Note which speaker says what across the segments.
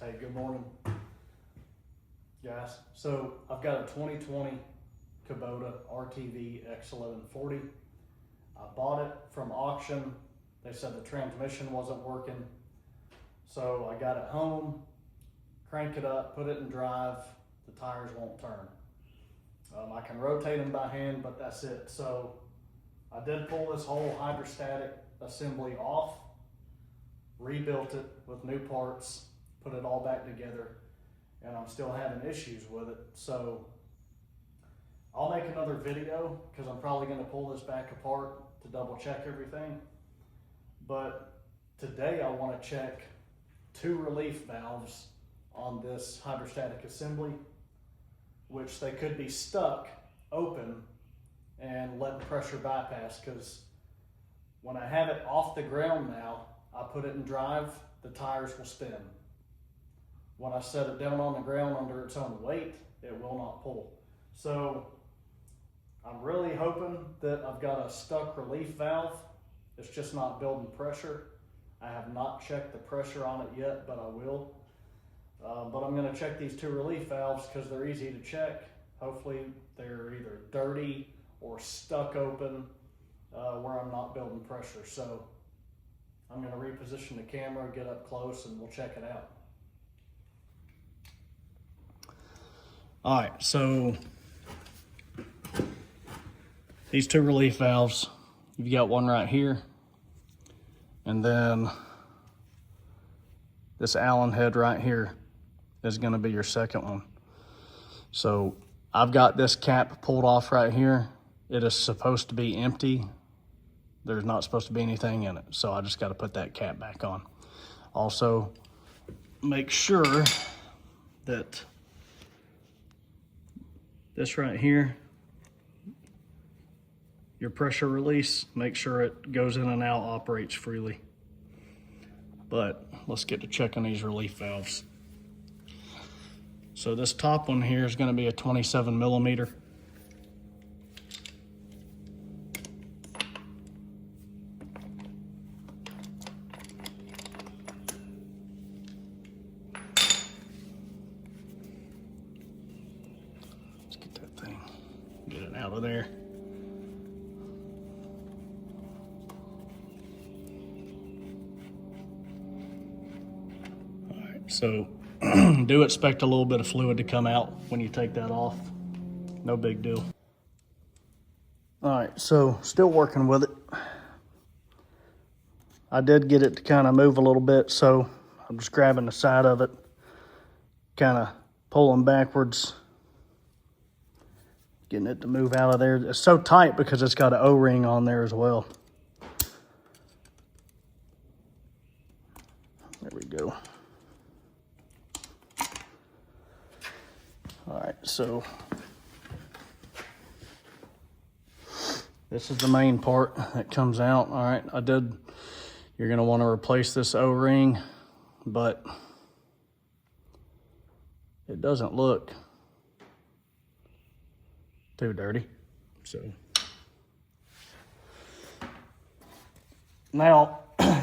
Speaker 1: Hey, good morning, guys. So I've got a 2020 Kubota RTV X1140. I bought it from auction. They said the transmission wasn't working. So I got it home, crank it up, put it in drive. The tires won't turn. I can rotate them by hand, but that's it. So I did pull this whole hydrostatic assembly off, rebuilt it with new parts, put it all back together, and I'm still having issues with it. So I'll make another video because I'm probably going to pull this back apart to double check everything. But today I want to check two relief valves on this hydrostatic assembly, which they could be stuck open and letting pressure bypass, because when I have it off the ground now, I put it in drive, the tires will spin. When I set it down on the ground under its own weight, it will not pull. So I'm really hoping that I've got a stuck relief valve. It's just not building pressure. I have not checked the pressure on it yet, but I will. But I'm going to check these two relief valves because they're easy to check. Hopefully they're either dirty or stuck open where I'm not building pressure. So I'm going to reposition the camera, get up close, and we'll check it out. All right, so these two relief valves, you've got one right here, and then this Allen head right here is going to be your second one. So I've got this cap pulled off right here. It is supposed to be empty. There's not supposed to be anything in it. So I just got to put that cap back on. Also, make sure that this right here, your pressure release, make sure it goes in and out, operates freely. But let's get to checking these relief valves. So this top one here is going to be a 27 millimeter. Let's get that thing, get it out of there. All right, so do expect a little bit of fluid to come out when you take that off. No big deal. All right, so still working with it. I did get it to kind of move a little bit, so I'm just grabbing the side of it, kind of pulling backwards, getting it to move out of there. It's so tight because it's got an O-ring on there as well. There we go. All right, so this is the main part that comes out. All right, you're gonna wanna replace this O-ring, but it doesn't look too dirty. So now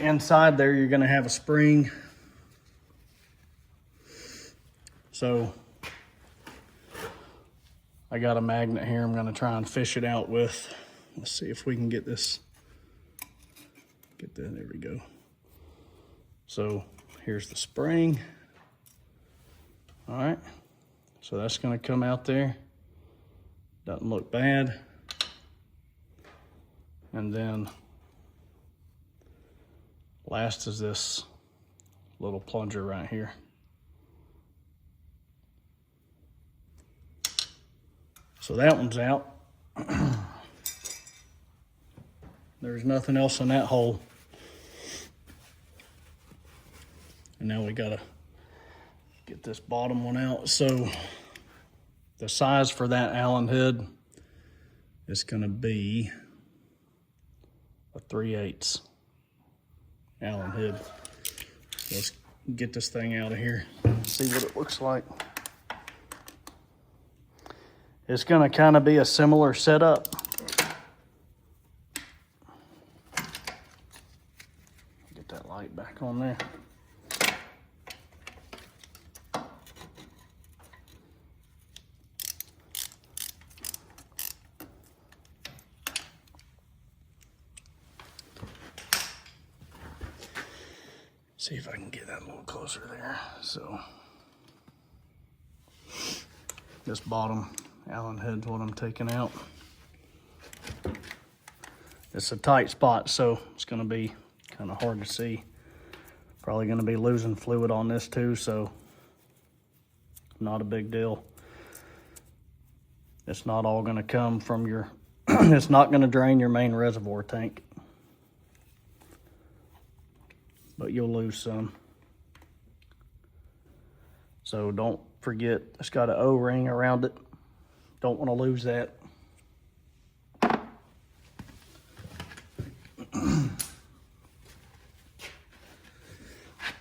Speaker 1: inside there, you're gonna have a spring. So I got a magnet here I'm gonna try and fish it out with. Let's see if we can get this, there we go. So here's the spring. All right, so that's gonna come out there. Doesn't look bad. And then last is this little plunger right here. So that one's out. There's nothing else in that hole. And now we gotta get this bottom one out. So the size for that Allen head is gonna be a 3/8 Allen head. Let's get this thing out of here, see what it looks like. It's gonna kind of be a similar setup. Get that light back on there. See if I can get that a little closer there. So this bottom Allen head's what I'm taking out. It's a tight spot, so it's gonna be kind of hard to see. Probably gonna be losing fluid on this too, so not a big deal. It's not all gonna come from your, it's not gonna drain your main reservoir tank, but you'll lose some. So don't forget, it's got an O-ring around it. Don't wanna lose that.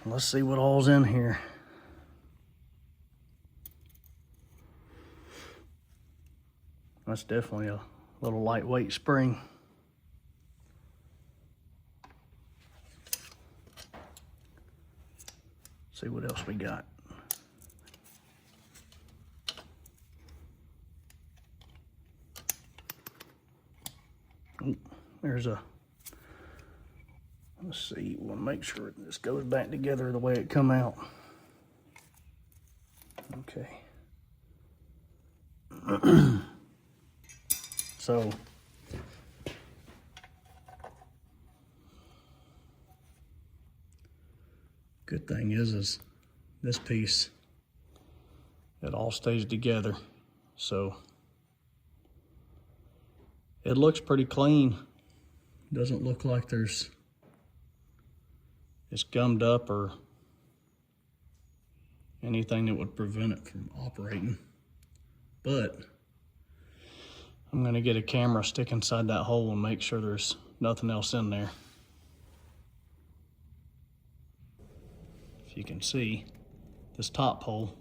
Speaker 1: Let's see what all's in here. That's definitely a little lightweight spring. See what else we got. Ooh, there's a, let's see, we'll make sure this goes back together the way it come out. Okay. So, good thing is this piece, it all stays together. So, it looks pretty clean. Doesn't look like it's gummed up or anything that would prevent it from operating. But I'm gonna get a camera, stick inside that hole and make sure there's nothing else in there. If you can see this top hole,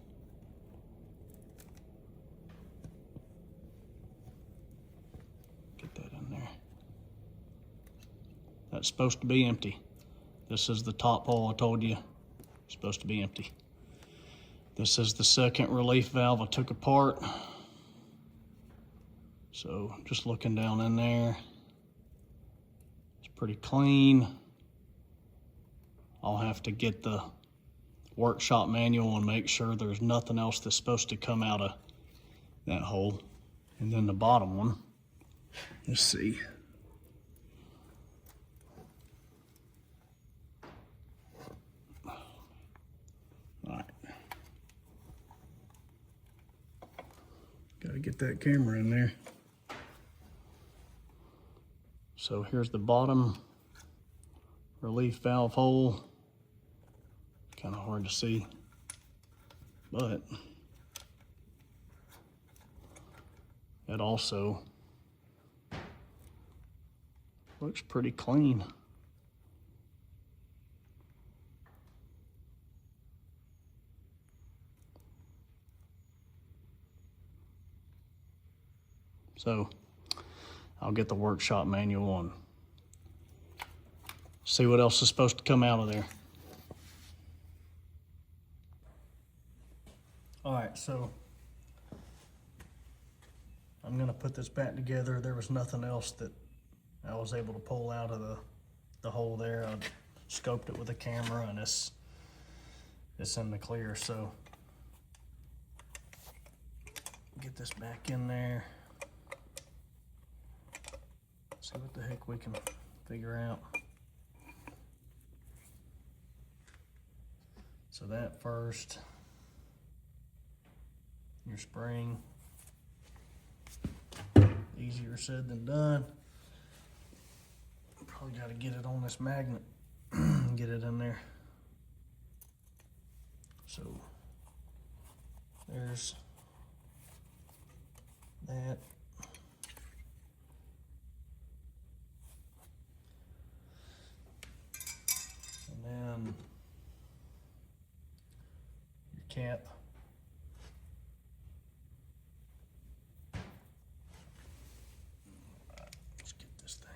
Speaker 1: get that in there. That's supposed to be empty. This is the top hole I told you, it's supposed to be empty. This is the second relief valve I took apart. So just looking down in there, it's pretty clean. I'll have to get the workshop manual and make sure there's nothing else that's supposed to come out of that hole. And then the bottom one, let's see. Gotta get that camera in there. So here's the bottom relief valve hole. Kind of hard to see, but it also looks pretty clean. So I'll get the workshop manual and see what else is supposed to come out of there. All right, so I'm gonna put this back together. There was nothing else that I was able to pull out of the hole there. I scoped it with a camera and it's in the clear, so get this back in there. See what the heck we can figure out. So that first, your spring, easier said than done. Probably got to get it on this magnet and get it in there. So there's that. And your cap. Let's get this thing.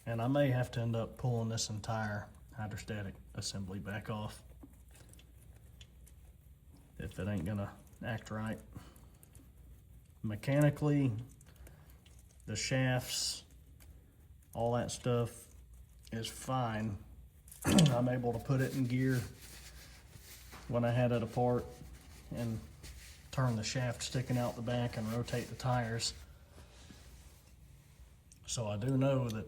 Speaker 1: And I may have to end up pulling this entire hydrostatic assembly back off if it ain't gonna act right. Mechanically, the shafts all that stuff is fine. I'm able to put it in gear when I had it apart and turn the shaft sticking out the back and rotate the tires. So I do know that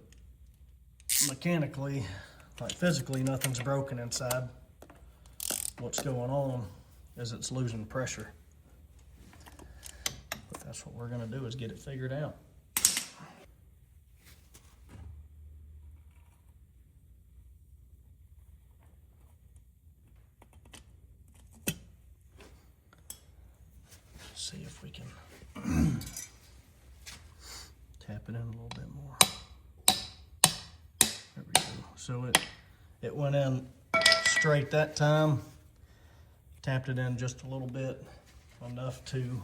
Speaker 1: mechanically, like physically, nothing's broken inside. What's going on is it's losing pressure. But that's what we're gonna do, is get it figured out. See if we can tap it in a little bit more. There we go. So it went in straight that time. Tapped it in just a little bit, enough to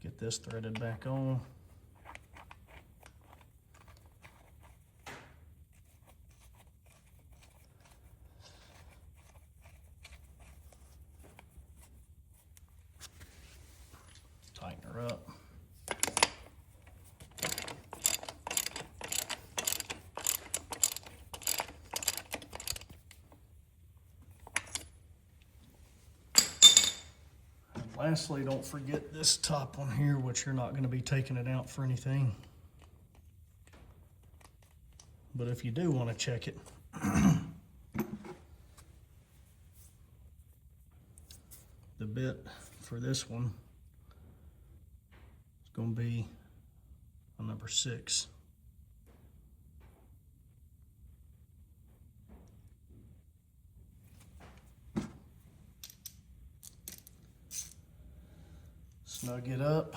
Speaker 1: get this threaded back on. Tighten her up. And lastly, don't forget this top one here, which you're not going to be taking it out for anything. But if you do want to check it, the bit for this one is going to be a number 6. Snug it up.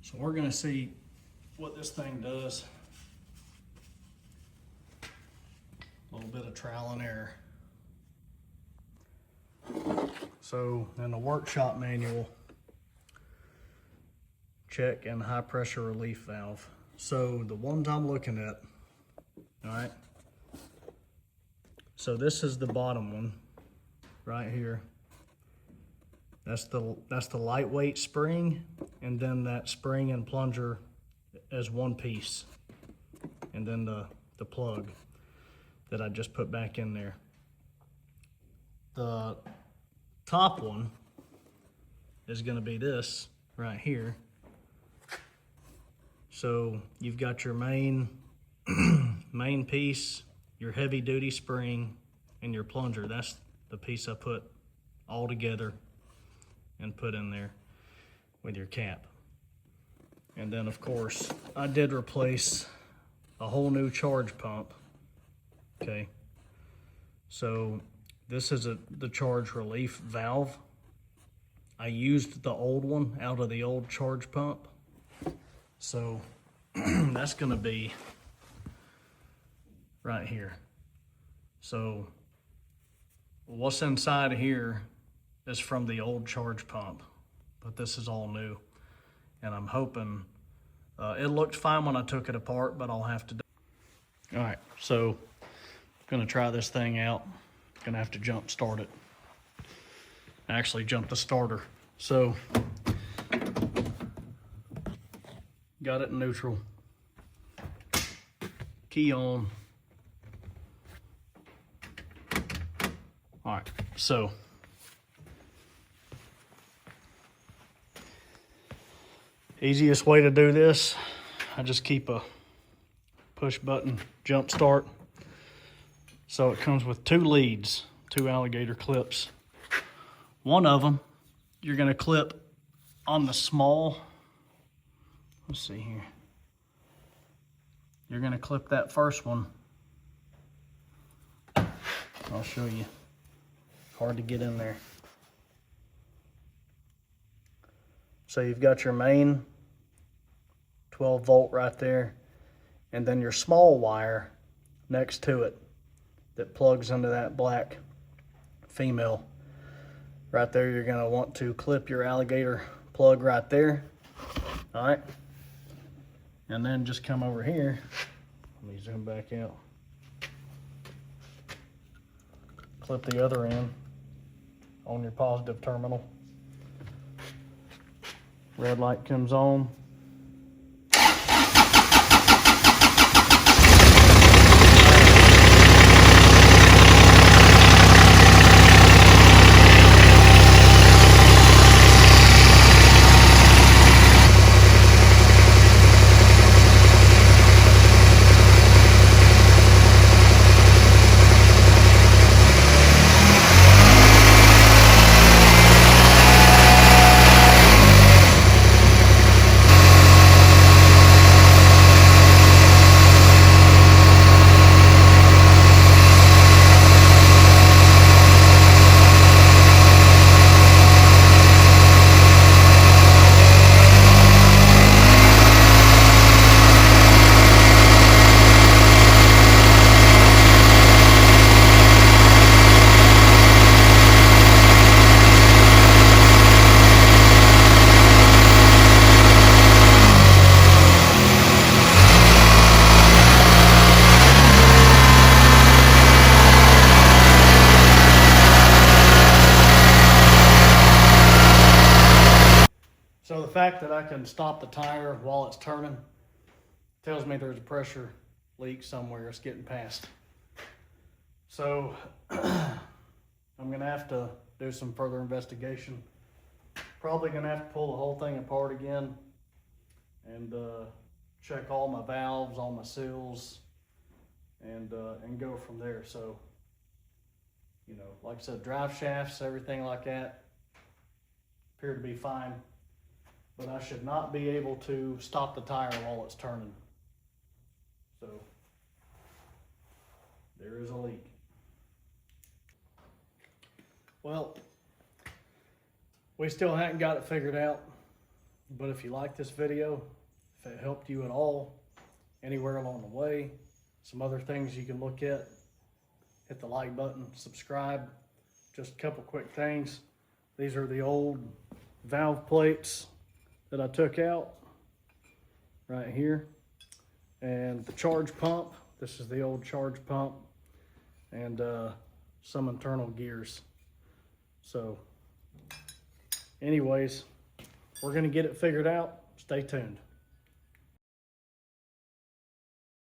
Speaker 1: So we're going to see what this thing does. A little bit of trial and error. So in the workshop manual, check and high pressure relief valve. So the ones I'm looking at, all right. So this is the bottom one right here. That's the lightweight spring, and then that spring and plunger as one piece, and then the plug that I just put back in there. The top one is going to be this right here. So you've got your main piece, your heavy duty spring, and your plunger. That's the piece I put all together and put in there with your cap. And then of course I did replace a whole new charge pump. Okay, so this is the charge relief valve. I used the old one out of the old charge pump, so that's gonna be right here. So what's inside of here is from the old charge pump, but this is all new. And I'm hoping, it looked fine when I took it apart, but I'll have to do. All right, so I'm gonna try this thing out. Gonna have to jump start it. Actually jump the starter. So, got it in neutral. Key on. All right, so easiest way to do this, I just keep a push button jump start. So it comes with 2 leads, 2 alligator clips. One of them you're gonna clip on the small, let's see here. You're gonna clip that first one. I'll show you. Hard to get in there. So you've got your main 12 volt right there, and then your small wire next to it that plugs into that black female. Right there, you're gonna want to clip your alligator plug right there. All right. And then just come over here. Let me zoom back out. Clip the other end on your positive terminal. Red light comes on. So the fact that I can stop the tire while it's turning tells me there's a pressure leak somewhere it's getting past. So I'm gonna have to do some further investigation. Probably gonna have to pull the whole thing apart again and check all my valves, all my seals, and go from there. So, you know, like I said, drive shafts, everything like that appear to be fine. But I should not be able to stop the tire while it's turning. So there is a leak. Well, we still haven't got it figured out, but if you like this video, if it helped you at all, anywhere along the way, some other things you can look at, hit the like button, subscribe. Just a couple quick things. These are the old valve plates that I took out right here, and the charge pump. This is the old charge pump, and some internal gears. So anyways, we're gonna get it figured out. Stay tuned.